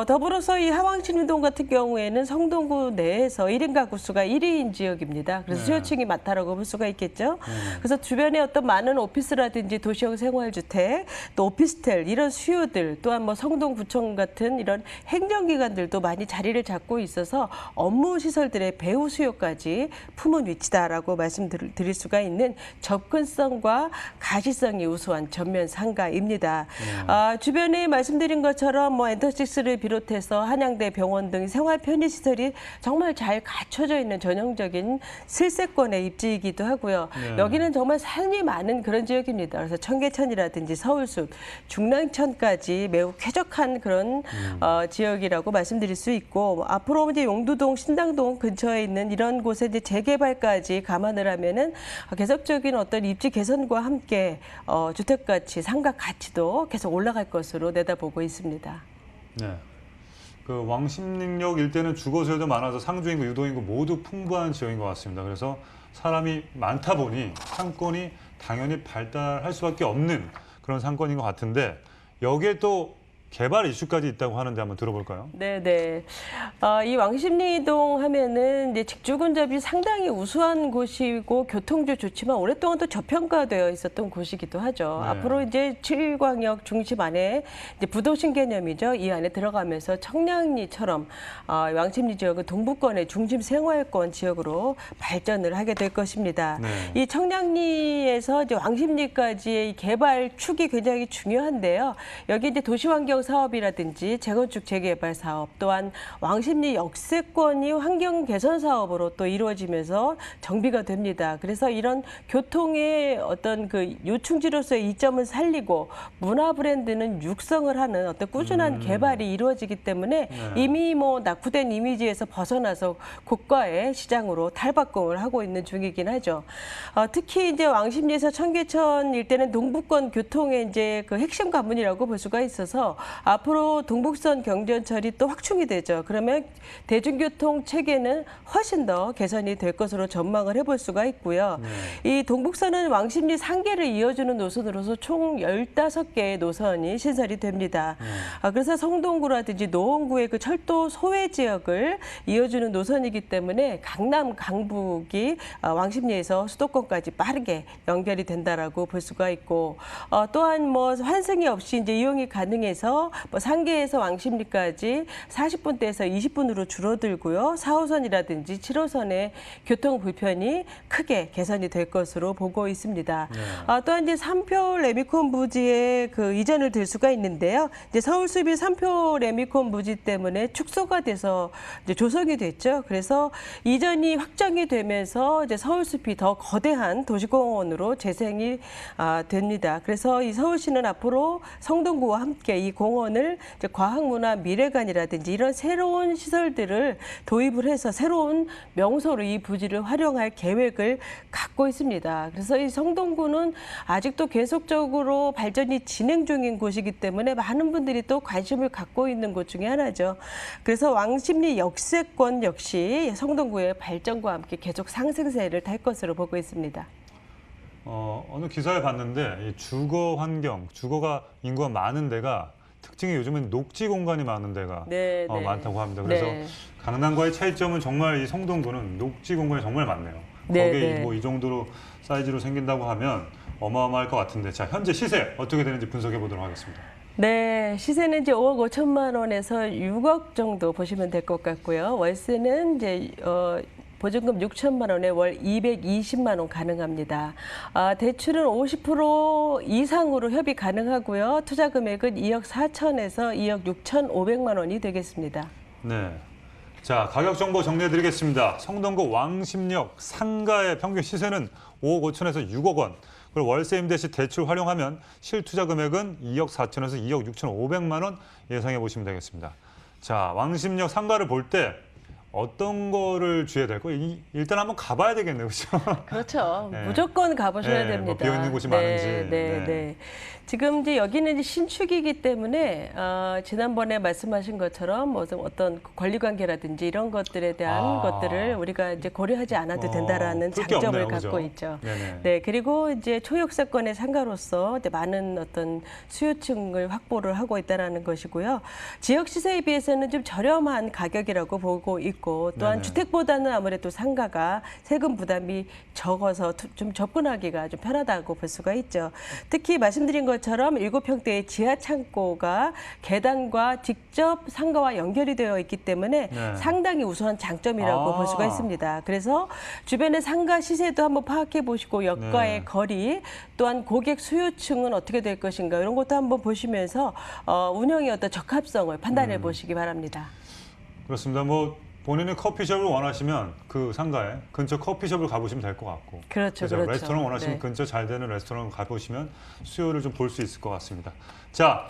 더불어서 이 하왕신림동 같은 경우에는 성동구 내에서 1인 가구 수가 1위인 지역입니다. 그래서 네. 수요층이 많다라고 볼 수가 있겠죠. 그래서 주변에 어떤 많은 오피스라든지 도시형 생활주택, 또 오피스텔 이런 수요들, 또한 뭐 성동구청 같은 이런 행정기관들도 많이 자리를 잡고 있어서 업무 시설들의 배후 수요까지 품은 위치다라고 말씀드릴 수가 있는 접근성과 가시성이 우수한 전면 상가입니다. 주변에 말씀드린 것처럼 뭐 엔터식스를 비롯해서 한양대 병원 등 생활 편의 시설이 정말 잘 갖춰져 있는 전형적인 실세권의 입지이기도 하고요. 네. 여기는 정말 산이 많은 그런 지역입니다. 그래서 청계천이라든지 서울숲, 중랑천까지 매우 쾌적한 그런 지역이라고 말씀드릴 수 있고 앞으로 이제 용두동, 신당동 근처에 있는 이런 곳에 이제 재개발까지 감안을 하면은 계속적인 어떤 입지 개선과 함께 주택 가치, 상가 가치도 계속 올라갈 것으로 내다보고 있습니다. 네. 그 왕십리역 일대는 주거 수요도 많아서 상주인구, 유도인구 모두 풍부한 지역인 것 같습니다. 그래서 사람이 많다 보니 상권이 당연히 발달할 수밖에 없는 그런 상권인 것 같은데 여기에 또 개발 이슈까지 있다고 하는데 한번 들어볼까요? 네네. 이 왕십리동 하면은 이제 직주 근접이 상당히 우수한 곳이고 교통도 좋지만 오랫동안 또 저평가되어 있었던 곳이기도 하죠. 네. 앞으로 이제 7광역 중심 안에 이제 부도심 개념이죠. 이 안에 들어가면서 청량리처럼 왕십리 지역은 동부권의 중심 생활권 지역으로 발전을 하게 될 것입니다. 네. 이 청량리에서 이제 왕십리까지의 이 개발 축이 굉장히 중요한데요. 여기 이제 도시환경 사업이라든지 재건축 재개발 사업 또한 왕십리 역세권이 환경 개선 사업으로 또 이루어지면서 정비가 됩니다. 그래서 이런 교통의 어떤 그 요충지로서의 이점을 살리고 문화 브랜드는 육성을 하는 어떤 꾸준한 개발이 이루어지기 때문에 네. 이미 뭐 낙후된 이미지에서 벗어나서 고가의 시장으로 탈바꿈을 하고 있는 중이긴 하죠. 특히 이제 왕십리에서 청계천 일대는 동부권 교통의 이제 그 핵심 관문이라고 볼 수가 있어서 앞으로 동북선 경전철이 또 확충이 되죠. 그러면 대중교통 체계는 훨씬 더 개선이 될 것으로 전망을 해볼 수가 있고요. 이 동북선은 왕십리 상계를 이어주는 노선으로서 총 15개의 노선이 신설이 됩니다. 그래서 성동구라든지 노원구의 그 철도 소외 지역을 이어주는 노선이기 때문에 강남, 강북이 왕십리에서 수도권까지 빠르게 연결이 된다라고 볼 수가 있고, 또한 뭐 환승이 없이 이제 이용이 가능해서 뭐 상계에서 왕십리까지 40분대에서 20분으로 줄어들고요. 4호선이라든지 7호선의 교통 불편이 크게 개선이 될 것으로 보고 있습니다. 또한 이제 삼표 레미콘 부지에 그 이전을 들 수가 있는데요. 이제 서울숲이 삼표 레미콘 부지 때문에 축소가 돼서 이제 조성이 됐죠. 그래서 이전이 확정이 되면서 이제 서울숲이 더 거대한 도시공원으로 재생이 됩니다. 그래서 이 서울시는 앞으로 성동구와 함께 이 공원을 이제 과학문화 미래관이라든지 이런 새로운 시설들을 도입을 해서 새로운 명소로 이 부지를 활용할 계획을 갖고 있습니다. 그래서 이 성동구는 아직도 계속적으로 발전이 진행 중인 곳이기 때문에 많은 분들이 또 관심을 갖고 있는 곳 중에 하나죠. 그래서 왕십리 역세권 역시 성동구의 발전과 함께 계속 상승세를 탈 것으로 보고 있습니다. 어느 기사에 봤는데 이 주거 환경, 주거가 인구가 많은 데가 특징이 요즘은 녹지 공간이 많은 데가 많다고 합니다. 그래서 강남과의 차이점은 정말 이 성동구는 녹지 공간이 정말 많네요. 거기에 뭐 이 정도로 사이즈로 생긴다고 하면 어마어마할 것 같은데, 자, 현재 시세 어떻게 되는지 분석해 보도록 하겠습니다. 네, 시세는 이제 5억 5천만 원에서 6억 정도 보시면 될 것 같고요. 월세는 이제 보증금 6천만 원에 월 220만 원 가능합니다. 대출은 50% 이상으로 협의 가능하고요. 투자 금액은 2억 4천에서 2억 6천5백만 원이 되겠습니다. 네. 자, 가격 정보 정리해 드리겠습니다. 성동구 왕십역 상가의 평균 시세는 5억 5천에서 6억 원. 그리고 월세 임대 시 대출 활용하면 실투자 금액은 2억 4천에서 2억 6천5백만 원 예상해 보시면 되겠습니다. 자, 왕십역 상가를 볼 때 어떤 거를 주의해야 될까요? 일단 한번 가봐야 되겠네요, 그렇죠? 그렇죠. 네. 무조건 가보셔야 됩니다. 뭐 비어 있는 곳이 많은지. 네. 지금 이제 여기는 이제 신축이기 때문에 지난번에 말씀하신 것처럼 뭐 어떤 권리관계라든지 이런 것들에 대한 것들을 우리가 이제 고려하지 않아도 된다라는 장점을 없네요, 갖고 그죠? 있죠. 네네. 네, 그리고 이제 초역세권의 상가로서 이제 많은 어떤 수요층을 확보를 하고 있다라는 것이고요. 지역 시세에 비해서는 좀 저렴한 가격이라고 보고 있고, 또한 주택보다는 아무래도 상가가 세금 부담이 적어서 좀 접근하기가 좀 편하다고 볼 수가 있죠. 특히 말씀드린 것처럼 7평대의 지하 창고가 계단과 직접 상가와 연결이 되어 있기 때문에 상당히 우수한 장점이라고 볼 수가 있습니다. 그래서 주변의 상가 시세도 한번 파악해 보시고 역과의 거리, 또한 고객 수요층은 어떻게 될 것인가 이런 것도 한번 보시면서 운영의 어떤 적합성을 판단해 보시기 바랍니다. 그렇습니다. 뭐 본인이 커피숍을 원하시면 그 상가에 근처 커피숍을 가보시면 될 것 같고, 그렇죠. 레스토랑 원하시면 근처 잘 되는 레스토랑 가보시면 수요를 좀 볼 수 있을 것 같습니다. 자,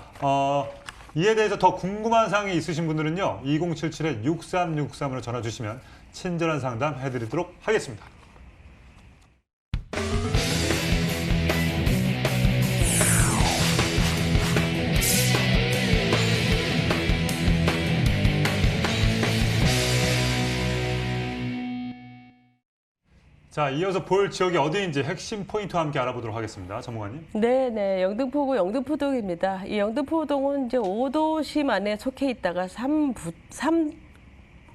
이에 대해서 더 궁금한 사항이 있으신 분들은요, 2077-6363으로 전화 주시면 친절한 상담 해드리도록 하겠습니다. 자, 이어서 볼 지역이 어디인지 핵심 포인트와 함께 알아보도록 하겠습니다. 전문가님. 네, 영등포구 영등포동입니다. 이 영등포동은 이제 5도심 안에 속해 있다가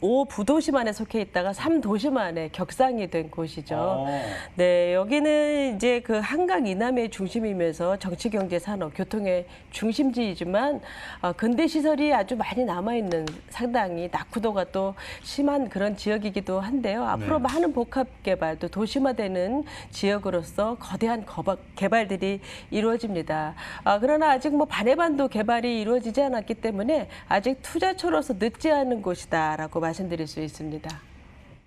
5부도심 안에 속해 있다가 3도심 안에 격상이 된 곳이죠. 네, 여기는 이제 그 한강 이남의 중심이면서 정치, 경제, 산업, 교통의 중심지이지만 근대 시설이 아주 많이 남아있는 상당히 낙후도가 또 심한 그런 지역이기도 한데요. 앞으로 많은 복합 개발, 또 도심화되는 지역으로서 거대한 개발들이 이루어집니다. 그러나 아직 뭐 반의 반도 개발이 이루어지지 않았기 때문에 아직 투자처로서 늦지 않은 곳이다라고 말씀드릴 수 있습니다.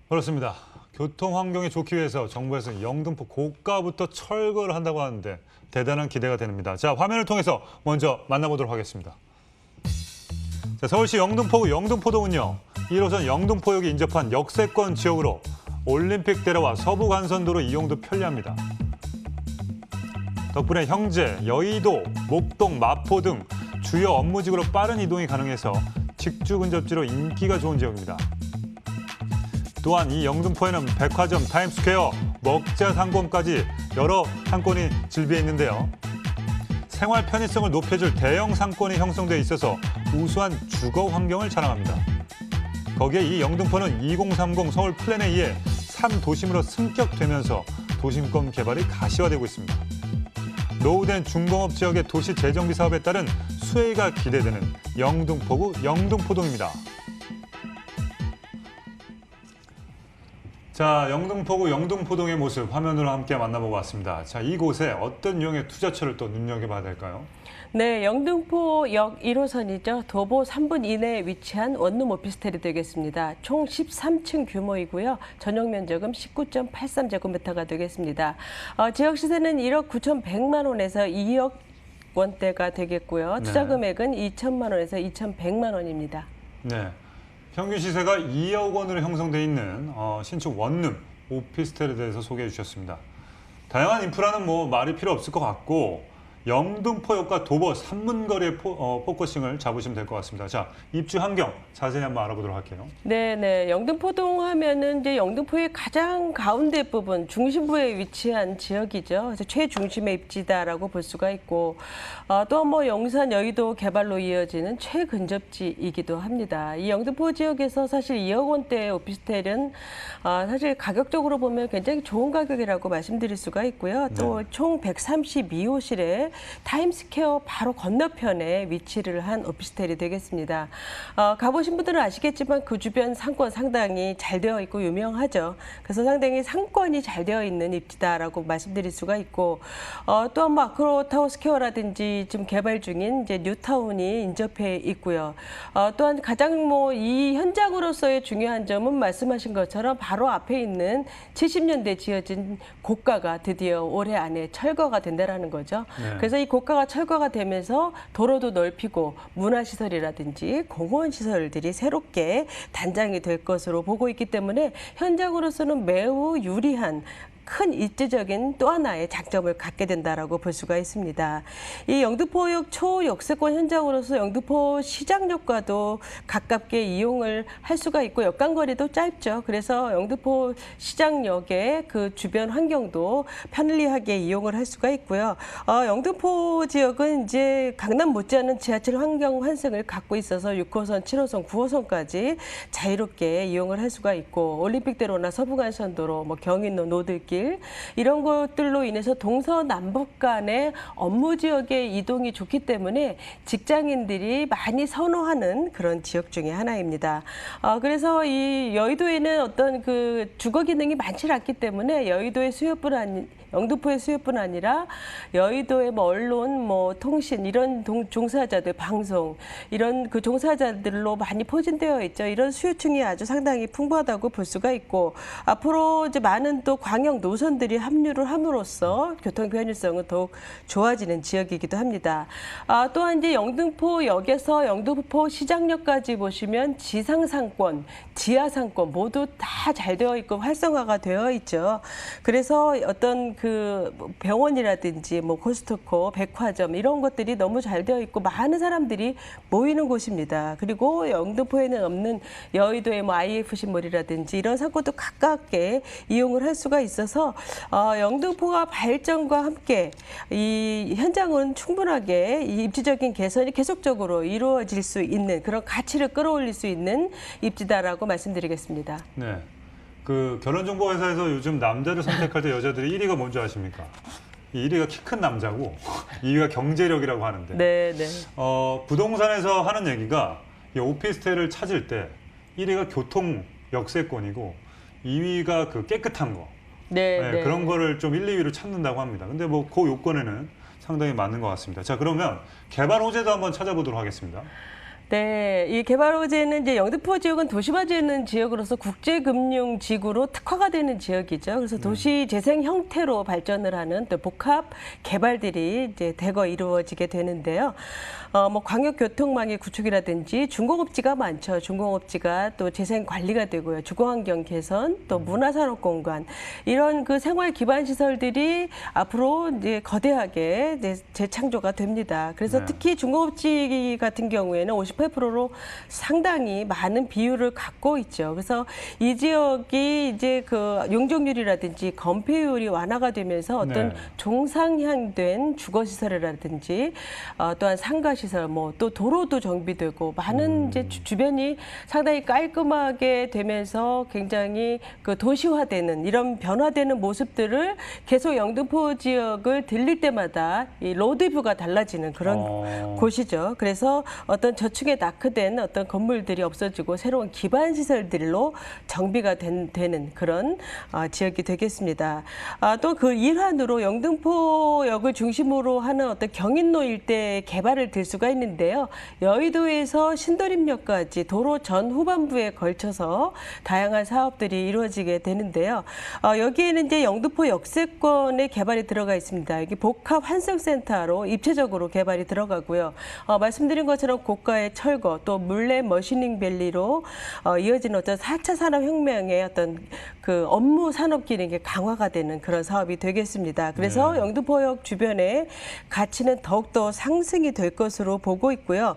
그렇습니다. 교통 환경이 좋기 위해서 정부에서 영등포 고가부터 철거를 한다고 하는데 대단한 기대가 됩니다. 자, 화면을 통해서 먼저 만나보도록 하겠습니다. 자, 서울시 영등포구 영등포동은요, 1호선 영등포역이 인접한 역세권 지역으로 올림픽대로와 서부간선도로 이용도 편리합니다. 덕분에 형제, 여의도, 목동, 마포 등 주요 업무직으로 빠른 이동이 가능해서 직주 근접지로 인기가 좋은 지역입니다. 또한 이 영등포에는 백화점, 타임스퀘어, 먹자 상권까지 여러 상권이 즐비해 있는데요. 생활 편의성을 높여줄 대형 상권이 형성돼 있어서 우수한 주거 환경을 자랑합니다. 거기에 이 영등포는 2030 서울 플랜에 의해 3도심으로 승격되면서 도심권 개발이 가시화되고 있습니다. 노후된 중공업 지역의 도시 재정비 사업에 따른 수혜가 기대되는 영등포구 영등포동입니다. 자, 영등포구 영등포동의 모습 화면으로 함께 만나보고 왔습니다. 자, 이곳에 어떤 유형의 투자처를 또 눈여겨봐야 될까요? 네, 영등포역 1호선이죠. 도보 3분 이내에 위치한 원룸 오피스텔이 되겠습니다. 총 13층 규모이고요. 전용 면적은 19.83제곱미터가 되겠습니다. 지역 시세는 1억 9,100만 원에서 2억 원대가 되겠고요. 투자 금액은 2천만 원에서 2,100만 원입니다. 네, 평균 시세가 2억 원으로 형성돼 있는 신축 원룸 오피스텔에 대해서 소개해 주셨습니다. 다양한 인프라는 뭐 말이 필요 없을 것 같고 영등포역과 도보 3분 거리에 포커싱을 잡으시면 될 것 같습니다. 자, 입주 환경 자세히 한번 알아보도록 할게요. 네. 영등포동 하면은 이제 영등포의 가장 가운데 부분 중심부에 위치한 지역이죠. 그래서 최중심의 입지다라고 볼 수가 있고 또 뭐 용산 여의도 개발로 이어지는 최근접지이기도 합니다. 이 영등포 지역에서 사실 2억 원대의 오피스텔은 사실 가격적으로 보면 굉장히 좋은 가격이라고 말씀드릴 수가 있고요. 또 총 132호실에 타임스퀘어 바로 건너편에 위치를 한 오피스텔이 되겠습니다. 가보신 분들은 아시겠지만 그 주변 상권 상당히 잘 되어 있고 유명하죠. 그래서 상당히 상권이 잘 되어 있는 입지다라고 말씀드릴 수가 있고 또한 뭐 아크로타워스퀘어라든지 지금 개발 중인 이제 뉴타운이 인접해 있고요. 또한 가장 뭐 이 현장으로서의 중요한 점은 말씀하신 것처럼 바로 앞에 있는 70년대 지어진 고가가 드디어 올해 안에 철거가 된다라는 거죠. 그래서 이 고가가 철거가 되면서 도로도 넓히고 문화시설이라든지 공원시설들이 새롭게 단장이 될 것으로 보고 있기 때문에 현장으로서는 매우 유리한 큰 입지적인 또 하나의 장점을 갖게 된다라고 볼 수가 있습니다. 이 영등포역 초역세권 현장으로서 영등포 시장역과도 가깝게 이용을 할 수가 있고 역간거리도 짧죠. 그래서 영등포 시장역의 그 주변 환경도 편리하게 이용을 할 수가 있고요. 영등포 지역은 이제 강남 못지않은 지하철 환경 환승을 갖고 있어서 6호선, 7호선, 9호선까지 자유롭게 이용을 할 수가 있고 올림픽대로나 서부간선도로, 뭐 경인로, 노들길 이런 것들로 인해서 동서남북 간의 업무 지역의 이동이 좋기 때문에 직장인들이 많이 선호하는 그런 지역 중에 하나입니다. 그래서 이 여의도에는 어떤 그 주거 기능이 많지 않기 때문에 여의도의 수요뿐 아니 영등포의 수요뿐 아니라 여의도의 뭐 언론, 뭐 통신 이런 종사자들, 방송 이런 그 종사자들로 많이 포진되어 있죠. 이런 수요층이 아주 상당히 풍부하다고 볼 수가 있고 앞으로 이제 많은 또 광역 노선들이 합류를 함으로써 교통 편의성은 더욱 좋아지는 지역이기도 합니다. 또한 이제 영등포역에서 영등포 시장역까지 보시면 지상상권, 지하상권 모두 다 잘 되어 있고 활성화가 되어 있죠. 그래서 어떤 그 병원이라든지 뭐 코스트코, 백화점 이런 것들이 너무 잘 되어 있고 많은 사람들이 모이는 곳입니다. 그리고 영등포에는 없는 여의도의 뭐 IFC몰이라든지 이런 상권도 가깝게 이용을 할 수가 있어서 영등포가 발전과 함께 이 현장은 충분하게 이 입지적인 개선이 계속적으로 이루어질 수 있는 그런 가치를 끌어올릴 수 있는 입지다라고 말씀드리겠습니다. 네. 그 결혼정보회사에서 요즘 남자를 선택할 때 여자들이 1위가 뭔지 아십니까? 이 1위가 키 큰 남자고 2위가 경제력이라고 하는데 네. 부동산에서 하는 얘기가 이 오피스텔을 찾을 때 1위가 교통 역세권이고 2위가 그 깨끗한 거 그런 거를 좀 1, 2위로 찾는다고 합니다. 근데 뭐 그 요건에는 상당히 맞는 것 같습니다. 자, 그러면 개발 호재도 한번 찾아보도록 하겠습니다. 네, 이 개발호재는 이제 영등포 지역은 도시화되는 지역으로서 국제금융지구로 특화가 되는 지역이죠. 그래서 도시 재생 형태로 발전을 하는 또 복합 개발들이 이제 대거 이루어지게 되는데요. 뭐 광역교통망의 구축이라든지 중공업지가 많죠. 중공업지가 또 재생 관리가 되고요. 주거환경 개선, 또 문화산업 공간 이런 그 생활 기반 시설들이 앞으로 이제 거대하게 이제 재창조가 됩니다. 그래서 네. 특히 중공업지 같은 경우에는 58%로 상당히 많은 비율을 갖고 있죠. 그래서 이 지역이 이제 그 용적률이라든지 건폐율이 완화가 되면서 어떤 네. 종상향된 주거시설이라든지 또한 상가시설, 뭐 또 도로도 정비되고 많은 이제 주변이 상당히 깔끔하게 되면서 굉장히 그 도시화되는 이런 변화되는 모습들을 계속 영등포 지역을 들릴 때마다 이 로드뷰가 달라지는 그런 곳이죠. 그래서 어떤 저축에 낙후된 어떤 건물들이 없어지고 새로운 기반 시설들로 정비가 되는 그런 지역이 되겠습니다. 또 그 일환으로 영등포역을 중심으로 하는 어떤 경인로 일대 개발을 들 수가 있는데요. 여의도에서 신도림역까지 도로 전 후반부에 걸쳐서 다양한 사업들이 이루어지게 되는데요. 여기에는 이제 영등포 역세권의 개발이 들어가 있습니다. 이게 복합 환승센터로 입체적으로 개발이 들어가고요. 말씀드린 것처럼 고가의 철거 또 물레 머신링 밸리로 이어지는 어떤 4차 산업혁명의 어떤 그 업무 산업 기능이 강화가 되는 그런 사업이 되겠습니다. 그래서 영등포역 주변의 가치는 더욱더 상승이 될 것으로 보고 있고요.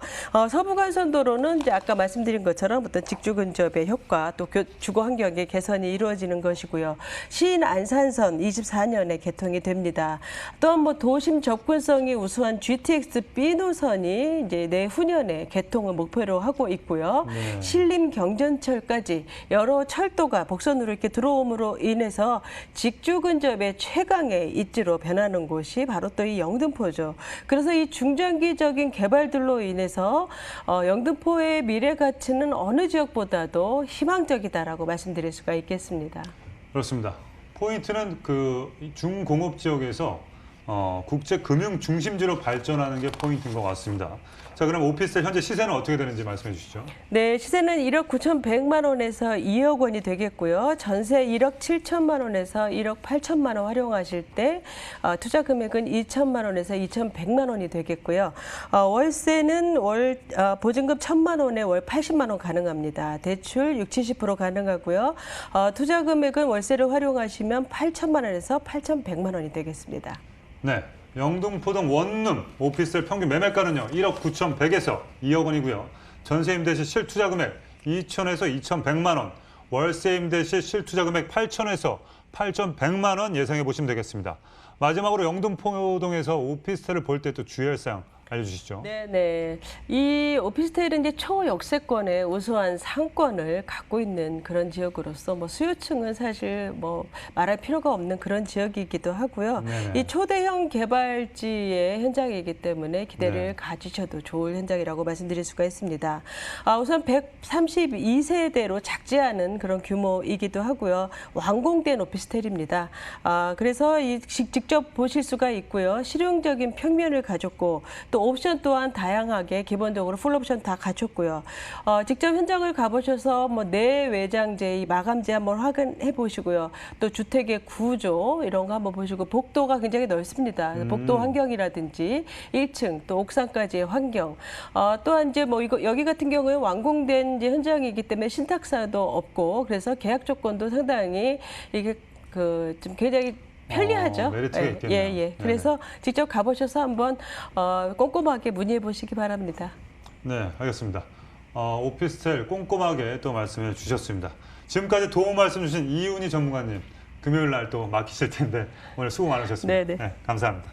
서부간선도로는 이제 아까 말씀드린 것처럼 어떤 직주 근접의 효과 또 주거 환경의 개선이 이루어지는 것이고요. 시인 안산선 24년에 개통이 됩니다. 또한 뭐 도심 접근성이 우수한 GTX B 노선이 이제 내후년에 개통을 목표로 하고 있고요. 신림 경전철까지 여러 철도가 복선으로 이렇게 들어옴으로 인해서 직주 근접의 최강의 입지로 변하는 곳이 바로 또 이 영등포죠. 그래서 이 중장기적인 개발들로 인해서 영등포의 미래 가치는 어느 지역보다도 희망적이다라고 말씀드릴 수가 있겠습니다. 그렇습니다. 포인트는 그 중공업 지역에서 국제금융 중심지로 발전하는 게 포인트인 것 같습니다. 자, 그럼 오피스텔 현재 시세는 어떻게 되는지 말씀해 주시죠. 네, 시세는 1억 9,100만 원에서 2억 원이 되겠고요. 전세 1억 7천만 원에서 1억 8천만 원 활용하실 때 투자 금액은 2천만 원에서 2,100만 원이 되겠고요. 월세는 월 보증금 1,000만 원에 월 80만 원 가능합니다. 대출 60-70% 가능하고요. 투자 금액은 월세를 활용하시면 8천만 원에서 8,100만 원이 되겠습니다. 네, 영등포동 원룸 오피스텔 평균 매매가는요 1억 9,100에서 2억 원이고요. 전세 임대 시 실투자 금액 2천에서 2,100만 원, 월세 임대 시 실투자 금액 8천에서 8,100만 원 예상해 보시면 되겠습니다. 마지막으로 영등포동에서 오피스텔을 볼 때 또 주의할 사항 알려주시죠. 네네. 이 오피스텔은 이제 초역세권의 우수한 상권을 갖고 있는 그런 지역으로서 뭐 수요층은 사실 뭐 말할 필요가 없는 그런 지역이기도 하고요. 네네. 이 초대형 개발지의 현장이기 때문에 기대를 네. 가지셔도 좋을 현장이라고 말씀드릴 수가 있습니다. 우선 132세대로 작지 않은 그런 규모이기도 하고요. 완공된 오피스텔입니다. 그래서 직접 보실 수가 있고요. 실용적인 평면을 가졌고 또 옵션 또한 다양하게 기본적으로 풀옵션 다 갖췄고요. 직접 현장을 가보셔서 뭐 내외장재, 이 마감재 한번 확인해 보시고요. 또 주택의 구조 이런 거 한번 보시고 복도가 굉장히 넓습니다. 복도 환경이라든지 1층 또 옥상까지의 환경. 또한 이제 뭐 여기 같은 경우에 완공된 이제 현장이기 때문에 신탁사도 없고 그래서 계약 조건도 상당히 이게 그 좀 굉장히 편리하죠. 메리트가 있겠네요. 예. 그래서 직접 가보셔서 한번 꼼꼼하게 문의해 보시기 바랍니다. 네, 알겠습니다. 오피스텔 꼼꼼하게 또 말씀해 주셨습니다. 지금까지 도움 말씀 주신 이윤희 전문가님, 금요일 날 또 맡기실 텐데 오늘 수고 많으셨습니다. 네네. 네, 감사합니다.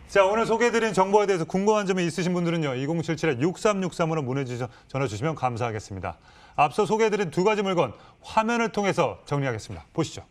자, 오늘 소개해드린 정보에 대해서 궁금한 점이 있으신 분들은요. 2077-6363으로 전화 주시면 감사하겠습니다. 앞서 소개해드린 두 가지 물건 화면을 통해서 정리하겠습니다. 보시죠.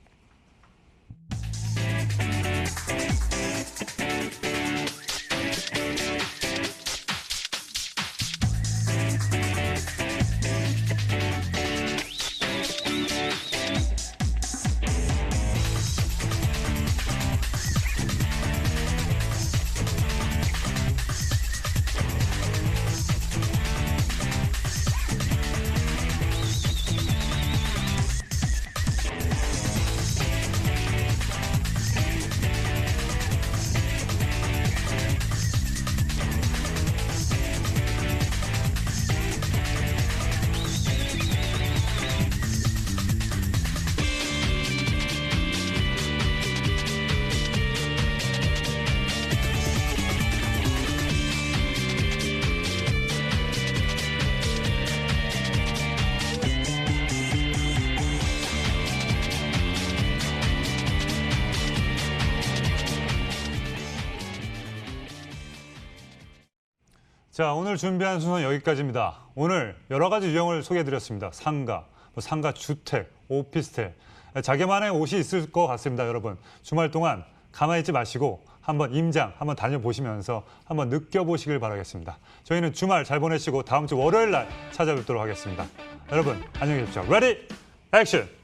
자, 오늘 준비한 순서는 여기까지입니다. 오늘 여러 가지 유형을 소개해드렸습니다. 상가, 상가 주택, 오피스텔. 자기만의 옷이 있을 것 같습니다, 여러분. 주말 동안 가만히 있지 마시고 한번 임장 한번 다녀보시면서 한번 느껴보시길 바라겠습니다. 저희는 주말 잘 보내시고 다음 주 월요일 날 찾아뵙도록 하겠습니다. 여러분, 안녕히 계십시오. 레디, 액션!